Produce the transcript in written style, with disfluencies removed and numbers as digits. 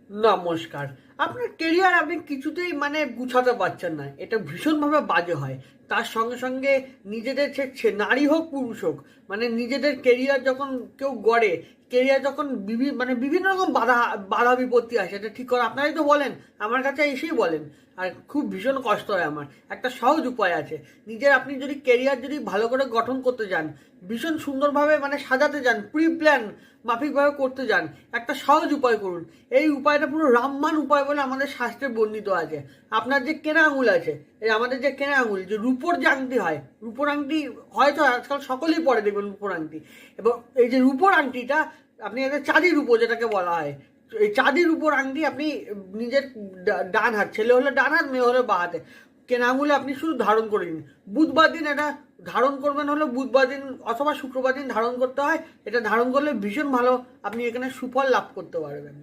নমস্কার। আপনার কেরিয়ার আপনি কিছুতেই গুছাতে পারছেন না। এটা ভীষণভাবে বাজে হয়। তার সঙ্গে সঙ্গে নিজেদের নারী হোক পুরুষ হোক, নিজেদের কেরিয়ার যখন কেউ গড়ে, কেরিয়ার যখন বিভিন্ন রকম বাধা বাধা বিপত্তি আসে, এটা ঠিক করে আপনারাই তো বলেন, আমার কাছে এসেই বলেন। আর খুব ভীষণ কষ্ট হয় আমার। একটা সহজ উপায় আছে। আপনি যদি কেরিয়ার যদি ভালো করে গঠন করতে যান, ভীষণ সুন্দরভাবে সাজাতে যান, প্রি প্ল্যান মাফিকভাবে করতে যান, একটা সহজ উপায় করুন। এই উপায়টা পুরো রামবাণ উপায় বলে আমাদের শাস্ত্রে বর্ণিত আছে। আপনার যে কেনা আঙুল আছে, এই আমাদের যে কেনা আঙুল, যে রূপোর যে আংটি হয়, রূপোর আংটি হয়তো আজকাল সকলেই পরে দেখবেন রূপোর আংটি। এবং এই যে রূপোর আংটিটা, আপনি একটা চাঁদি রূপো যেটাকে বলা হয়, এই চাঁদির উপর আংটি আপনি নিজের ডান হাত, ছেলে হলে ডান হাত, মেয়ে হলে বা হাতে, কেনা আঙুলে আপনি শুধু ধারণ করে নিন। বুধবার দিন এটা ধারণ করবেন, হলে বুধবার দিন অথবা শুক্রবার দিন ধারণ করতে হয়। এটা ধারণ করলে ভীষণ ভালো আপনি এখানে সুফল লাভ করতে পারবেন।